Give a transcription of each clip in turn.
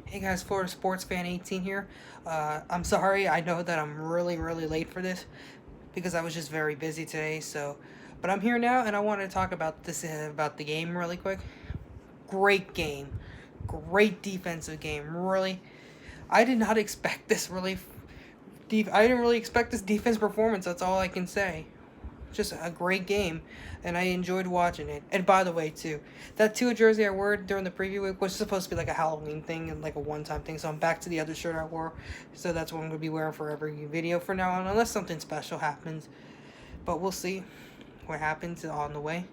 Hey guys, Florida Sports Fan 18 here. I'm sorry, I know that I'm really late for this because I was just very busy today. But I'm here now and I want to talk about about the game really quick. Great game, great defensive game. Really, I did not expect this I didn't really expect this defense performance. That's all I can say. Just a great game, and I enjoyed watching it. And by the way, too, that Tua jersey I wore during the preview week was supposed to be like a Halloween thing and like a one-time thing. So I'm back to the other shirt I wore. So that's what I'm gonna be wearing for every video from now on, unless something special happens. But we'll see what happens on the way.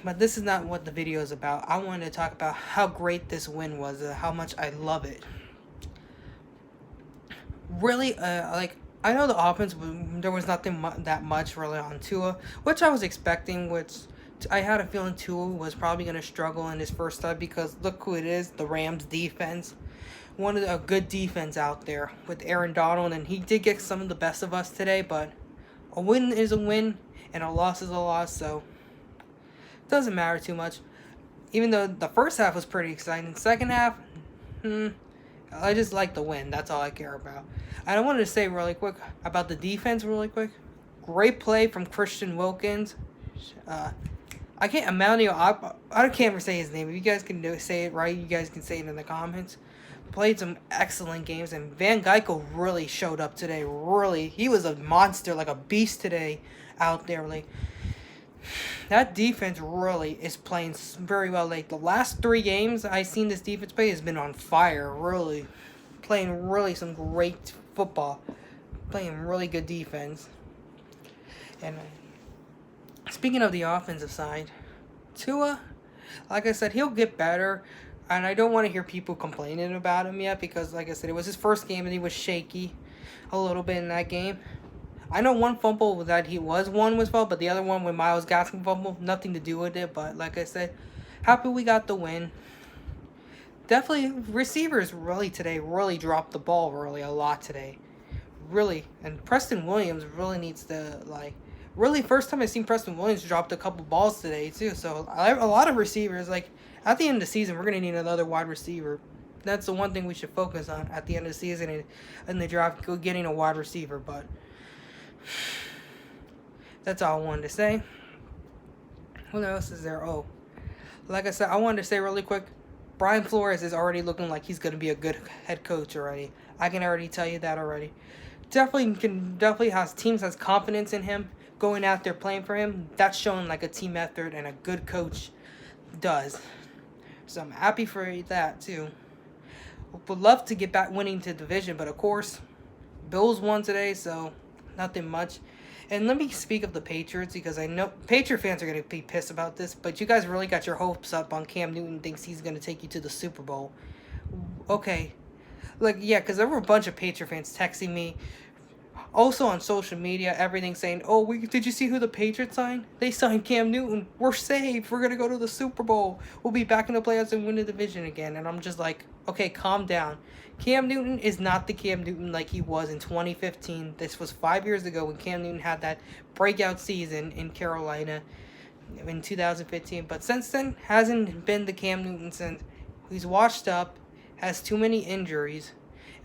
But this is not what the video is about. I wanted to talk about how great this win was, how much I love it. Really, I know the offense, there was nothing that much really on Tua, which I was expecting. Which I had a feeling Tua was probably going to struggle in his first start because look who it is, the Rams defense, a good defense out there with Aaron Donald, and he did get some of the best of us today. But a win is a win, and a loss is a loss, so it doesn't matter too much. Even though the first half was pretty exciting, second half, I just like the win. That's all I care about. And I wanted to say really quick about the defense, really quick. Great play from Christian Wilkins. I can't Emmanuel. I can't ever say his name. If you guys can say it right, you guys can say it in the comments. Played some excellent games, and Van Geikel really showed up today. Really, he was a monster, like a beast today, out there. Like that defense really is playing very well. Like the last 3 games I seen this defense play has been on fire. Really, playing really some great football, playing really good defense. And speaking of the offensive side, Tua, like I said, he'll get better. And I don't want to hear people complaining about him yet because, like I said, it was his first game and he was shaky a little bit in that game. I know one fumble that one was fumble, but the other one when Miles Gaskin fumble, nothing to do with it. But like I said, happy we got the win. Definitely receivers really dropped the ball really a lot today. Really, and Preston Williams really needs to really first time I seen Preston Williams dropped a couple balls today too. So a lot of receivers at the end of the season we're gonna need another wide receiver. That's the one thing we should focus on at the end of the season and in the draft, getting a wide receiver. But that's all I wanted to say. What else is there? Oh, like I said, I wanted to say really quick, Brian Flores is already looking like he's going to be a good head coach already. I can already tell you that already. Definitely has teams has confidence in him going out there playing for him. That's showing like a team effort and a good coach does. So I'm happy for that too. Would love to get back winning to division, but of course, Bills won today, so nothing much. And let me speak of the Patriots because I know Patriot fans are going to be pissed about this, but you guys really got your hopes up on Cam Newton thinks he's going to take you to the Super Bowl. Okay. Yeah, because there were a bunch of Patriot fans texting me. Also on social media, everything saying, "Oh, did you see who the Patriots signed? They signed Cam Newton. We're safe. We're gonna go to the Super Bowl. We'll be back in the playoffs and win the division again." And I'm just like, okay, calm down. Cam Newton is not the Cam Newton like he was in 2015. This was 5 years ago when Cam Newton had that breakout season in Carolina in 2015. But since then, hasn't been the Cam Newton since. He's washed up, has too many injuries.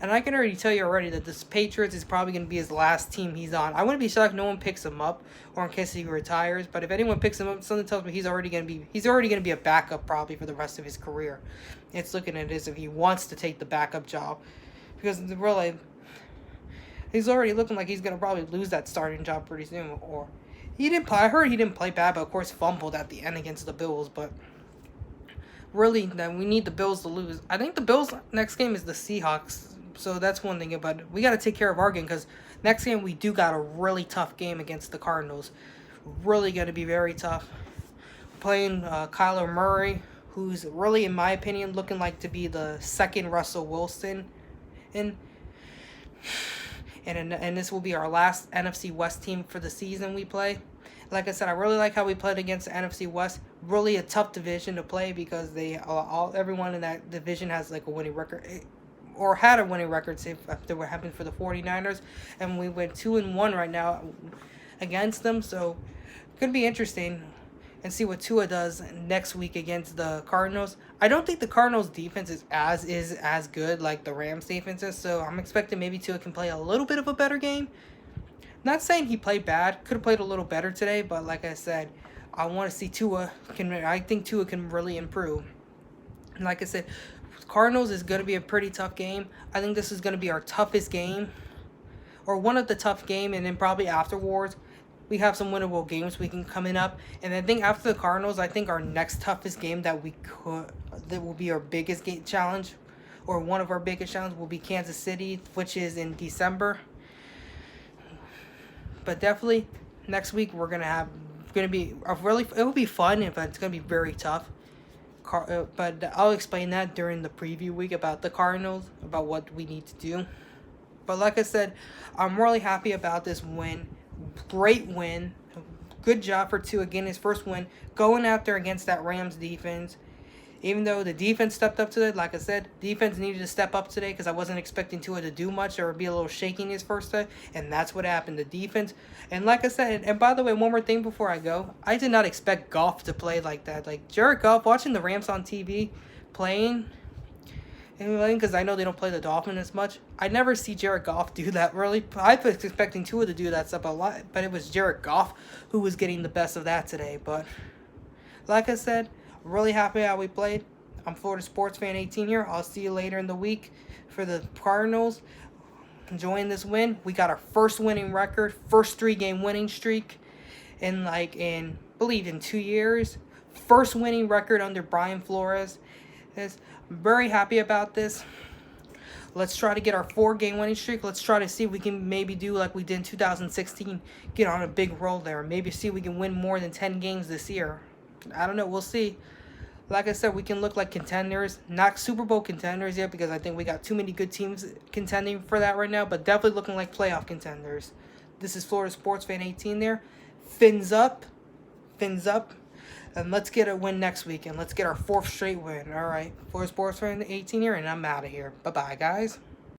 And I can already tell you already that this Patriots is probably going to be his last team he's on. I wouldn't be shocked if no one picks him up or in case he retires. But if anyone picks him up, something tells me he's already going to be a backup probably for the rest of his career. It's looking at it as if he wants to take the backup job. Because really, he's already looking like he's going to probably lose that starting job pretty soon. Or I heard he didn't play bad, but of course fumbled at the end against the Bills. But really, then we need the Bills to lose. I think the Bills' next game is the Seahawks. So that's one thing, but we got to take care of our game because next game we do got a really tough game against the Cardinals. Really going to be very tough. Playing Kyler Murray, who's really, in my opinion, looking like to be the second Russell Wilson. And this will be our last NFC West team for the season we play. Like I said, I really like how we played against the NFC West. Really a tough division to play because everyone in that division has like a winning record. Or had a winning record, say after what happened for the 49ers, and we went 2-1 right now against them. So it could be interesting. and see what Tua does next week against the Cardinals. I don't think the Cardinals defense is as good like the Rams defense is, so I'm expecting maybe Tua can play a little bit of a better game. Not saying he played bad, could have played a little better today, but like I said, I want to see Tua I think Tua can really improve. And like I said, Cardinals is going to be a pretty tough game. I think this is going to be our toughest game, or one of the tough game, and then probably afterwards we have some winnable games we can coming up. And I think after the Cardinals, I think our next toughest game that will be our biggest game challenge, or one of our biggest challenges, will be Kansas City, which is in December. But definitely next week it will be fun, but it's gonna be very tough. But I'll explain that during the preview week about the Cardinals, about what we need to do. But like I said, I'm really happy about this win. Great win. Good job for Tua again, his first win, going out there against that Rams defense. Even though the defense stepped up today, like I said, defense needed to step up today because I wasn't expecting Tua to do much or be a little shaky in his first day, and that's what happened. The defense, and like I said, and by the way, one more thing before I go, I did not expect Goff to play like that. Like Jared Goff, watching the Rams on TV playing, and because I know they don't play the Dolphins as much, I never see Jared Goff do that really. I was expecting Tua to do that stuff a lot, but it was Jared Goff who was getting the best of that today. But like I said, really happy how we played. I'm Florida Sports Fan 18 here. I'll see you later in the week for the Cardinals. Enjoying this win. We got our first winning record, first 3-game winning streak in 2 years. First winning record under Brian Flores. I'm very happy about this. Let's try to get our 4-game winning streak. Let's try to see if we can maybe do like we did in 2016. Get on a big roll there. Maybe see if we can win more than 10 games this year. I don't know. We'll see. Like I said, we can look like contenders. Not Super Bowl contenders yet because I think we got too many good teams contending for that right now. But definitely looking like playoff contenders. This is Florida Sports Fan 18 there. Fins up. Fins up. And let's get a win next week. And let's get our 4th straight win. All right. Florida Sports Fan 18 here. And I'm out of here. Bye-bye, guys.